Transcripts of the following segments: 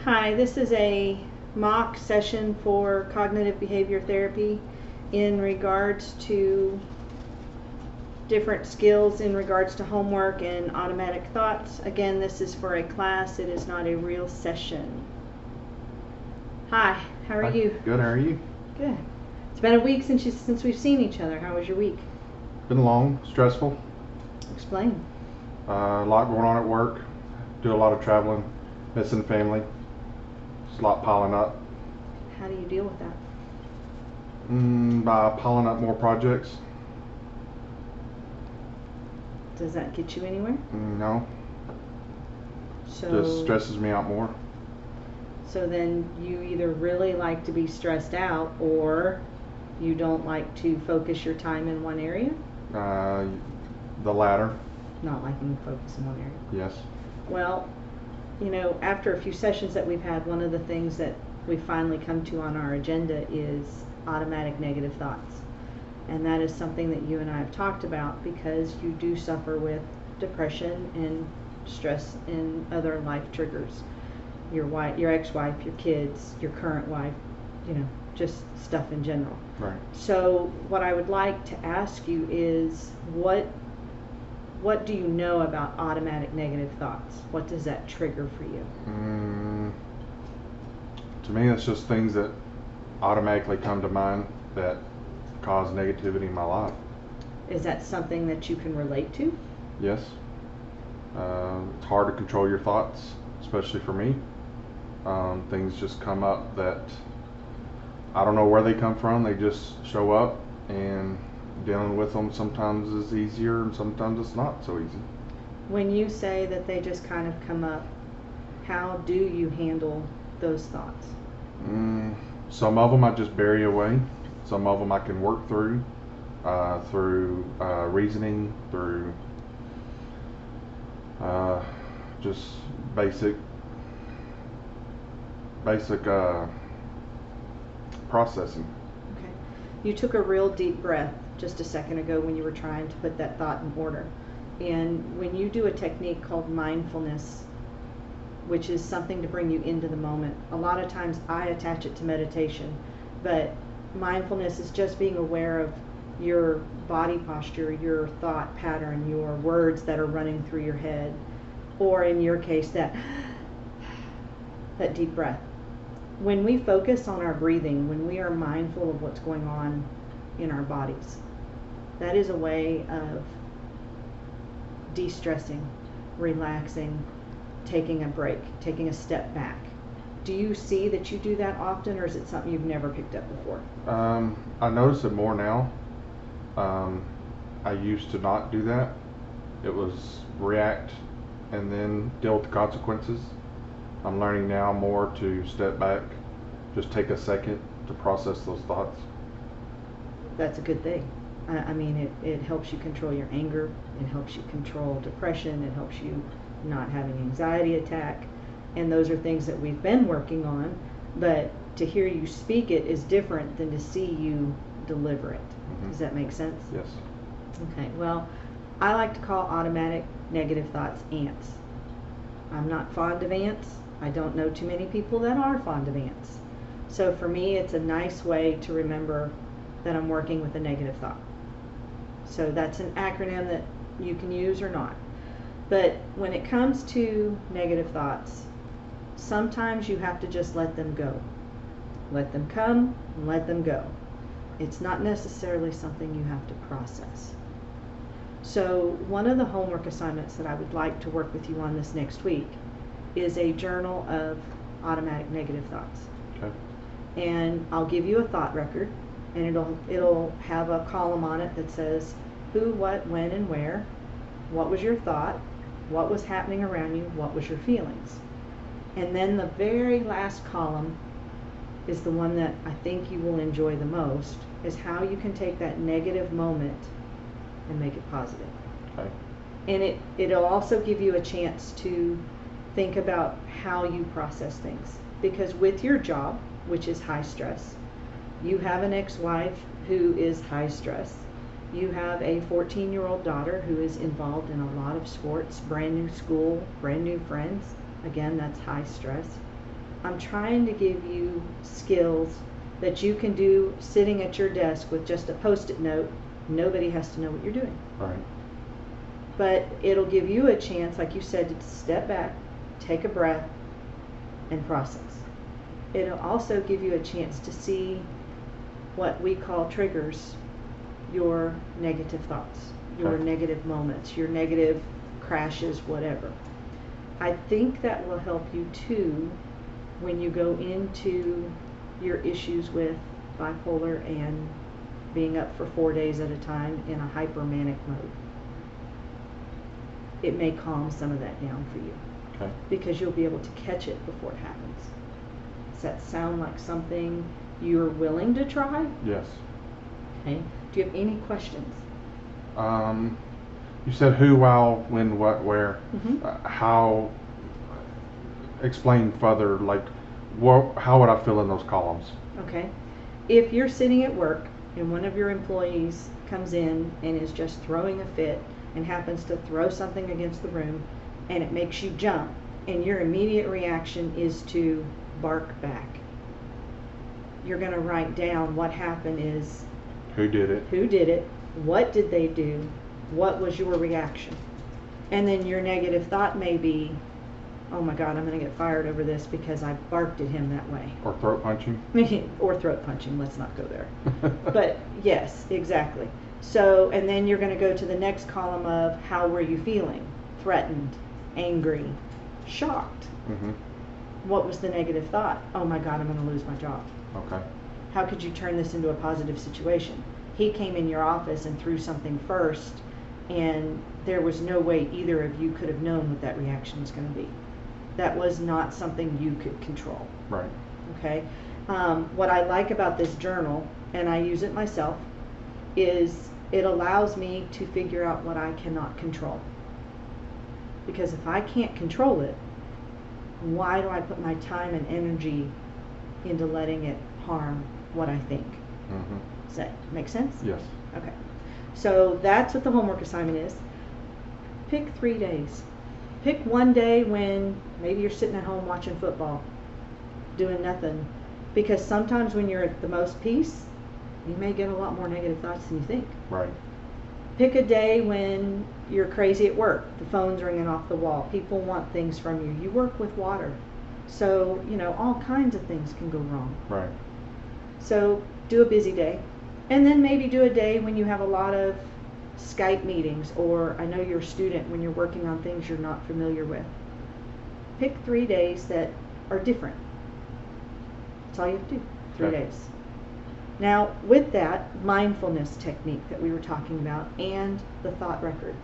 Hi, this is a mock session for cognitive behavior therapy in regards to different skills in regards to homework and automatic thoughts. Again, this is for a class, it is not a real session. Hi, how are you? Good, how are you? Good. It's been a week since we've seen each other. How was your week? Been long, stressful. Explain. A lot going on at work. Do a lot of traveling, missing family. Just a lot piling up. How do you deal with that? By piling up more projects. Does that get you anywhere? No, So just stresses me out more. So then you either really like to be stressed out or you don't like to focus your time in one area? The latter, Not liking to focus in one area. yes. Well, after a few sessions that we've had, one of the things that we finally come to on our agenda is automatic negative thoughts. And that is something that you and I have talked about because you do suffer with depression and stress and other life triggers. Your wife, your ex-wife, your kids, your current wife, just stuff in general. Right. So what I would like to ask you is what do you know about automatic negative thoughts? What does that trigger for you? To me, it's just things that automatically come to mind that cause negativity in my life. Is that something that you can relate to? Yes. It's hard to control your thoughts, especially for me. Things just come up that I don't know where they come from. They just show up, and dealing with them sometimes is easier and sometimes it's not so easy. When you say that they just kind of come up, how do you handle those thoughts? Some of them I just bury away. Some of them I can work through reasoning, through just basic processing. Okay. You took a real deep breath just a second ago when you were trying to put that thought in order. And when you do a technique called mindfulness, which is something to bring you into the moment, a lot of times I attach it to meditation, but mindfulness is just being aware of your body posture, your thought pattern, your words that are running through your head, or in your case, that deep breath. When we focus on our breathing, when we are mindful of what's going on in our bodies, that is a way of de-stressing, relaxing, taking a break, taking a step back. Do you see that you do that often, or is it something you've never picked up before? I notice it more now. I used to not do that. It was react and then deal with the consequences. I'm learning now more to step back, just take a second to process those thoughts. That's a good thing. I mean, it helps you control your anger, it helps you control depression, it helps you not have an anxiety attack, and those are things that we've been working on, but to hear you speak it is different than to see you deliver it. Does that make sense? Yes. Okay, well, I like to call automatic negative thoughts ants. I'm not fond of ants. I don't know too many people that are fond of ants. So for me, it's a nice way to remember that I'm working with a negative thought. So that's an acronym that you can use or not. But when it comes to negative thoughts, sometimes you have to just let them go. Let them come and let them go. It's not necessarily something you have to process. So one of the homework assignments that I would like to work with you on this next week is a journal of automatic negative thoughts. Okay. And I'll give you a thought record, and it'll have a column on it that says who, what, when, and where. What was your thought? What was happening around you? What was your feelings? And then the very last column is the one that I think you will enjoy the most, is how you can take that negative moment and make it positive. Okay. And it'll also give you a chance to think about how you process things. Because with your job, which is high stress, you have an ex-wife who is high stress. You have a 14-year-old daughter who is involved in a lot of sports, brand new school, brand new friends. Again, that's high stress. I'm trying to give you skills that you can do sitting at your desk with just a Post-it note. Nobody has to know what you're doing. Right. But it'll give you a chance, like you said, to step back, take a breath, and process. It'll also give you a chance to see what we call triggers, your negative thoughts, your Okay. negative moments, your negative crashes, whatever. I think that will help you too when you go into your issues with bipolar and being up for 4 days at a time in a hypermanic mode. It may calm some of that down for you Okay. because you'll be able to catch it before it happens. Does that sound like something you're willing to try? Yes. Okay. Do you have any questions? You said who, while, when, what, where. Mhm. How? Explain further. Like, what? How would I fill in those columns? Okay. If you're sitting at work and one of your employees comes in and is just throwing a fit and happens to throw something against the room and it makes you jump and your immediate reaction is to bark back, you're going to write down what happened is Who did it? who did it, what did they do, what was your reaction. And then your negative thought may be, oh my God, I'm going to get fired over this because I barked at him that way. Or throat punching? Or throat punching, let's not go there. But yes, exactly. So, and then you're going to go to the next column of how were you feeling? Threatened, angry, shocked. Mm-hmm. What was the negative thought? Oh my God, I'm going to lose my job. Okay. How could you turn this into a positive situation? He came in your office and threw something first, and there was no way either of you could have known what that reaction was going to be. That was not something you could control. Right. Okay. What I like about this journal, and I use it myself, is it allows me to figure out what I cannot control. Because if I can't control it, why do I put my time and energy into letting it harm what I think? Mm-hmm. Does that make sense? Yes. Okay. So that's what the homework assignment is. Pick 3 days. Pick one day when maybe you're sitting at home watching football, doing nothing. Because sometimes when you're at the most peace, you may get a lot more negative thoughts than you think. Right. Pick a day when you're crazy at work. The phone's ringing off the wall. People want things from you. You work with water. So, all kinds of things can go wrong. Right. So do a busy day. And then maybe do a day when you have a lot of Skype meetings, or I know you're a student when you're working on things you're not familiar with. Pick 3 days that are different. That's all you have to do. 3 Okay. days. Now, with that mindfulness technique that we were talking about and the thought record,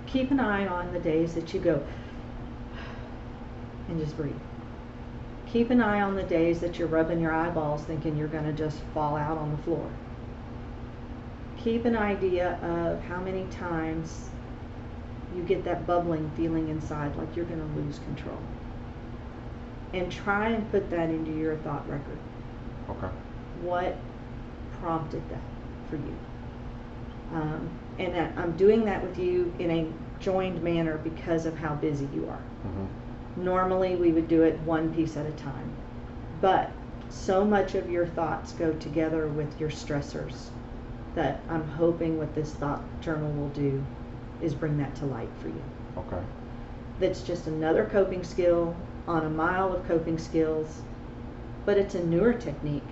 keep an eye on the days that you go and just breathe. Keep an eye on the days that you're rubbing your eyeballs thinking you're going to just fall out on the floor. Keep an idea of how many times you get that bubbling feeling inside like you're going to lose control. And try and put that into your thought record. Okay. What prompted that for you? And I'm doing that with you in a joined manner because of how busy you are. Mm-hmm. Normally we would do it one piece at a time, but so much of your thoughts go together with your stressors that I'm hoping what this thought journal will do is bring that to light for you. Okay. That's just another coping skill on a mile of coping skills, but it's a newer technique,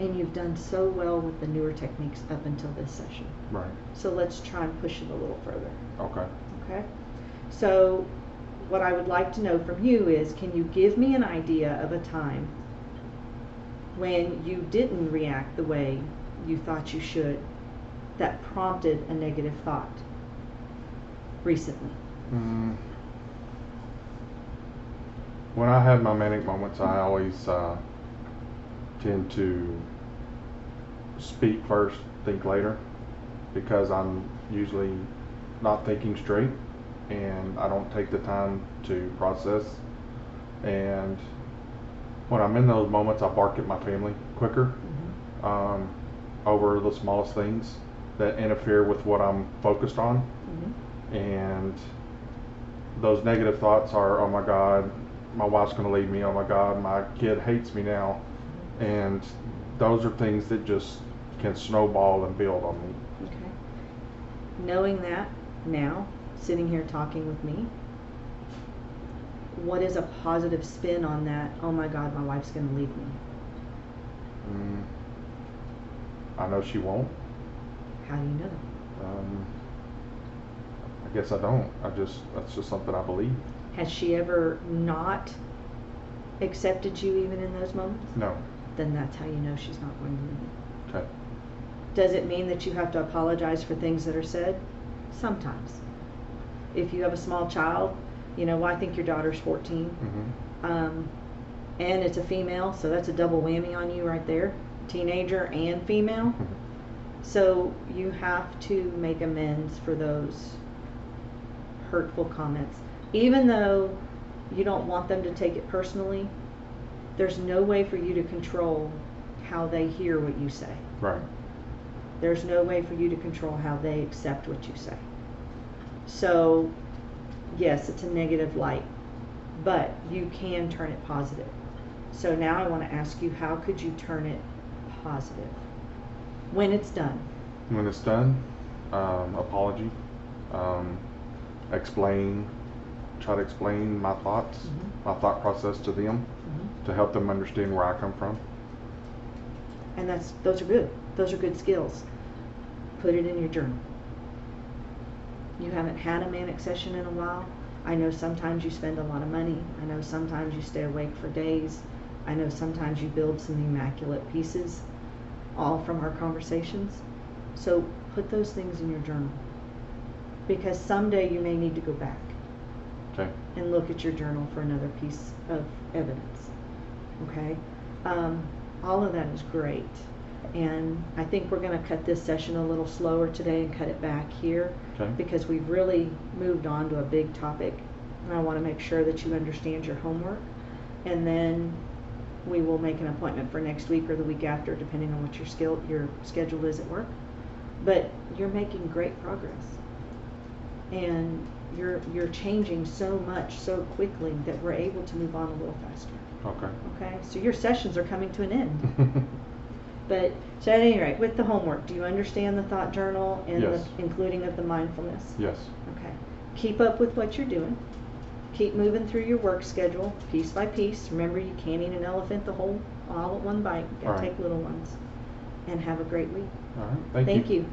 and you've done so well with the newer techniques up until this session. Right. So let's try and push it a little further. Okay. Okay? So what I would like to know from you is, can you give me an idea of a time when you didn't react the way you thought you should that prompted a negative thought recently? When I have my manic moments, I always tend to speak first, think later, because I'm usually not thinking straight and I don't take the time to process. And when I'm in those moments, I bark at my family quicker over the smallest things that interfere with what I'm focused on. Mm-hmm. And those negative thoughts are, oh my God, my wife's going to leave me. Oh my God, my kid hates me now. And those are things that just can snowball and build on me. Okay. Knowing that now, sitting here talking with me, what is a positive spin on that? Oh my God, my wife's going to leave me. I know she won't. How do you know? I guess I don't. That's just something I believe. Has she ever not accepted you even in those moments? No. Then that's how you know she's not going to leave you. Okay. Does it mean that you have to apologize for things that are said? Sometimes. If you have a small child, well, I think your daughter's 14, and it's a female, so that's a double whammy on you right there, teenager and female. So you have to make amends for those hurtful comments. Even though you don't want them to take it personally, there's no way for you to control how they hear what you say. Right. There's no way for you to control how they accept what you say. So, yes, it's a negative light, but you can turn it positive. So now I want to ask you, how could you turn it positive when it's done? When it's done, apology, try to explain my thoughts, my thought process to them, to help them understand where I come from. And those are good. Those are good skills. Put it in your journal. You haven't had a manic session in a while. I know sometimes you spend a lot of money. I know sometimes you stay awake for days. I know sometimes you build some immaculate pieces, all from our conversations. So put those things in your journal, because someday you may need to go back and look at your journal for another piece of evidence. Okay? All of that is great. And I think we're going to cut this session a little slower today and cut it back here, because we've really moved on to a big topic. And I want to make sure that you understand your homework. And then we will make an appointment for next week or the week after, depending on what your schedule is at work. But you're making great progress. And you're changing so much so quickly that we're able to move on a little faster. Okay? So your sessions are coming to an end. But, so at any rate, with the homework, do you understand the thought journal and yes. the including of the mindfulness? Yes. Okay. Keep up with what you're doing. Keep moving through your work schedule piece by piece. Remember, you can't eat an elephant all at one bite. You gotta take little ones. And have a great week. All right. Thank you. Thank you.